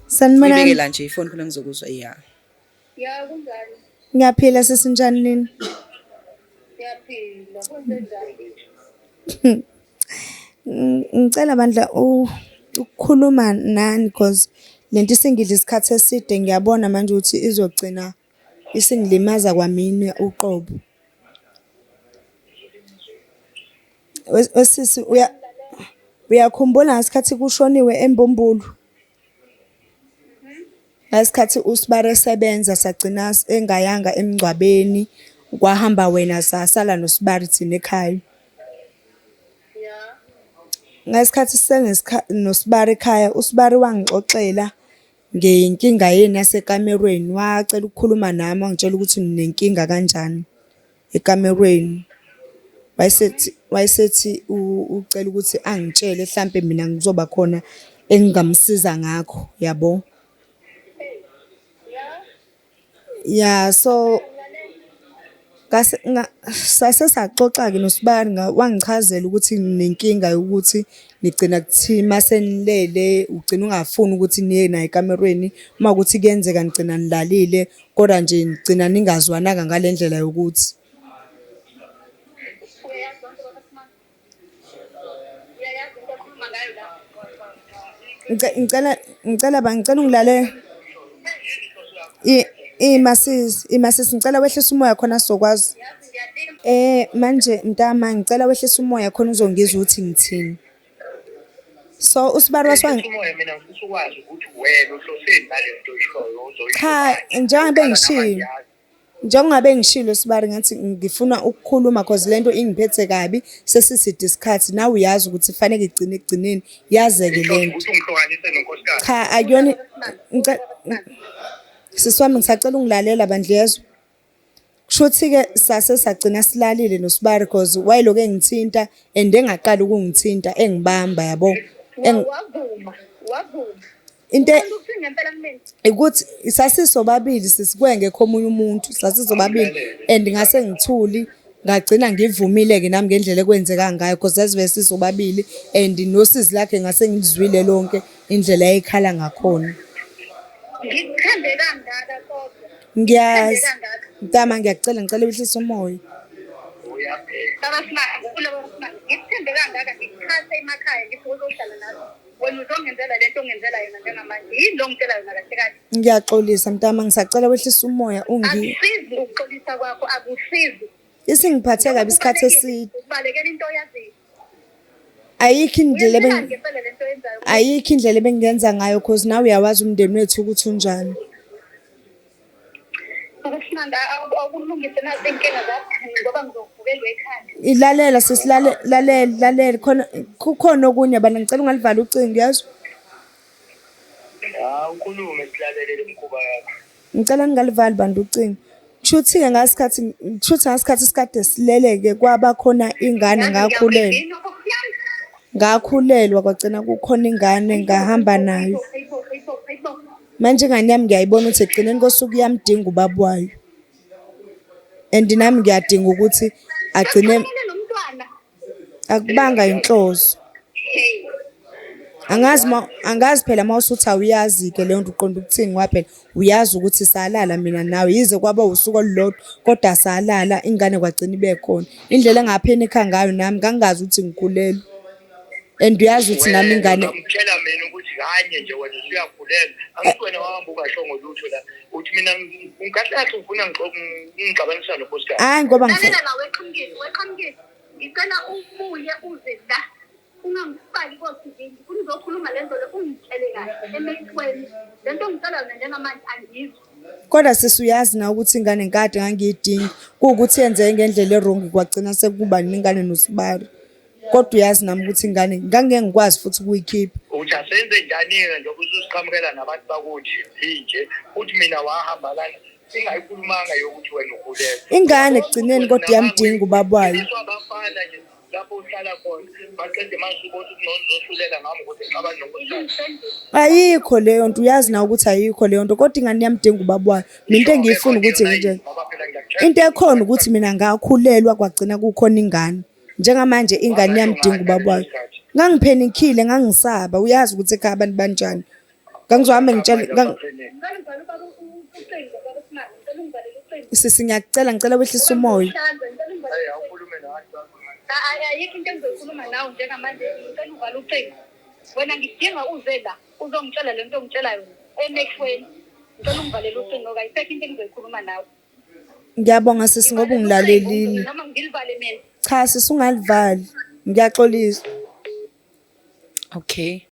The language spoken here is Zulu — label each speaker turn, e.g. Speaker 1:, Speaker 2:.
Speaker 1: Sanibonani.
Speaker 2: Ngibekela nje ifoni khona ngizokuzwa ya.
Speaker 3: Ya kunjani?
Speaker 1: Ngiyaphila sesinjani nini?
Speaker 3: Siyaphila. Kwenzenjani?
Speaker 1: Ngicela bandla ukukhuluma nani because lento isingidla isikhathi eside ngiyabona manje ukuthi izogcina isingilimaza kwamina uqobo. Wesisi uyakhumbula ngesikhathi kushoniwe eMbumbulu? Ngesikhathi uSibare esebenza sagcina engayanga emngcwabeni kwahamba wena sasala noSibare thina ekhaya.
Speaker 3: Ya.
Speaker 1: Ngesikhathi noSibare ekhaya uSibare wangixoxela ngenkinga yenu yasekamerweni, wacela ukukhuluma nami wangitshela ukuthi ninenkinga kanjani ekamerweni. Wayesethi ucela ukuthi angitshele mhlampe mina ngizoba khona engingamsiza ngakho, yabo. Ya, so sase saxoxa-ke noSibare wangichazela ukuthi nenkinga yokuthi nigcina kuthi masenilele ugcina ungafuni ukuthi niye naye ekamerweni, uma ukuthi kuyenzeka nigcina nilalile kodwa nje nigcina ningazwananga ngale ndlela yokuthi ngicela ungilale. Imasisi ngicela wehlisa umoya khona sizokwazi. Manje mntama ngicela wehlisa umoya khona uzongizwa ukuthi ngithini. So uSibare
Speaker 3: umoya mina ngifisa ukwazi ukuthi wena uhloseni nalento ishoyo uzoyisho.
Speaker 1: Cha, njengoba ngishilo Sibare ngathi ngifuna ukukhuluma cause lento ingiphethe kabi sesiside isikhathi nawe uyazi ukuthi kufanele igcine ekugcineni yazeke lento.
Speaker 3: Ukuthi ungihlokanise nonkosikazi.
Speaker 1: Cha akuyona siswami ngisacela ungilalela bandlezwe. Kushuthi-ke sase sagcina silalile noSibare cause wayeloku engithinta and engaqala ukungithinta engibamba yabo.
Speaker 3: Wavuma.
Speaker 1: Into
Speaker 3: Ngempela kumina.
Speaker 1: ukuthi sasisobabili sikwengekho omunye umuntu sasisobabili and ngase ngithuli ngagcina ngivumile-ke nami ngendlela ekwenzeka ngayo cause asive sisobabili and nosizi lakhe ngase ngilizwile lonke indlela ayikhala ngakhona.
Speaker 3: Ngikuthembe kangaka kodwa.
Speaker 1: Ngiyazi mntama ngiyacela ngicela wehlise umoya.
Speaker 3: Ngikuthembe kangaka ngikuchase emakhaya ngithi uzohlala nazo. Wena uzongenzela lento ongenzela yona njengamanje. Yini lo ngitshela yona kahle kahle?
Speaker 1: Ngiyaxolisa mntama ngisacela wehlise umoya
Speaker 3: Akusizi ukuxolisa kwakho akusizi.
Speaker 1: Isingiphathe kabi isikhathi eside.
Speaker 3: Ubalekela into oyaziyo.
Speaker 1: Ayikho indlela ebengenza ngayo cause nawe uyawazi umndeni wethu ukuthi unjani.
Speaker 3: Ukusinanda awukulungise nazo inkinga zakho ngoba ngizovukelwa ekhaya.
Speaker 1: Ilalela lalela khona kukhona okunye bana ngicela ungalivala ucingo yazi.
Speaker 3: Ukhulume silalelele imkhuba yakho.
Speaker 1: Ngicela ningalivali bantu ucingo. Kushuthi-ke ngasikhathi isikade sileleke kwaba khona ingane ngakhulelwa kwagcina kukhona ingane ngahamba nayo. Manje ingane yami ngiyayibona ukuthi egcineni kosuku yamdinga ubaba wayo. And nami ngiyadinga ukuthi agcine akubanga inhloso. Angazi phela mawusuthi awuyazi-ke leyo nto uqonda ukuthini ngoba phela uyazi ukuthi salala mina nawe yize kwaba usuku olulodwa kodwa salala ingane kwagcina ibe khona. Indlela engaphenikha ngayo nami ngangazi ukuthi ngikhulelwe. And uyazi ukuthi nami ingane
Speaker 3: ngitshela mina ukuthi kanye nje wena usuyakhulelwa. Angithi wena wahamba ungashongo lutho la. Uthi mina ngikahle ufuna ngixabanisa nonkosikazi.
Speaker 1: Hayi ngoba
Speaker 3: ngifuna la weqhamukile. Ngicela ubuye uze la. Ungangifaki kothini uzokhuluma lento le ungitshele kahle emethweni lento ngicela yona njengamanje angizwi.
Speaker 1: Kodwa sisuyazi na ukuthi ingane nkade ngangiyidinga kuwukuthi yenze ngendlela errong kwagcina sekuba ningane noSibare. Kodwa uyazi nami ukuthi ingane ngangengikwazi futhi ukuyikhipha.
Speaker 3: Uthi asenze njani-ke njengoba ususiqhamukela nabantu bakuthi nje uthi mina wahamba lana singayikhulumanga yokuthi wena ukhulelwe.
Speaker 1: Ingane ekugcineni kodwa yamdinga ubaba wayo.
Speaker 3: Abafana nje lapho uhlala khona baqede masuku ukuthi nozosulela ngami ukuthi ngixabane nonkosikazi.
Speaker 1: Ayikho leyo nto uyazi na ukuthi ayikho leyo nto kodwa ingane yamdinga ubaba wayo. Mina into engiyifuna ukuthi nje into ekhona ukuthi mina ngakhulelwa kwagcina kukhona ingane. Njengamanje ingane yamdinga ubaba wayo. Ngangiphenikile ngangisaba uyazi ukuthi ekhaya abantu banjani. Ngangizwami ngitshela
Speaker 3: Ngicela ngivale ubaba ucingo baba Simanga. Ngicela ungivalele ucingo.
Speaker 1: sisi ngicela wehlisa umoya.
Speaker 3: Hey, awukhulume nawe. Ayikho into engizoyikhuluma nawe njengamanje. Ngicela uvale ucingo. Wena ngidinga uze la uzongitshela lento ongitshela yona emehlweni. Ngicela ungivalele ucingo kayisekho into engizoyikhuluma nawe.
Speaker 1: Ngiyabonga sisi ngoba ungilalelile.
Speaker 3: Noma ngilivale mina.
Speaker 1: Cha sisi ungalivali. Ngiyaxolisa.
Speaker 2: Okay.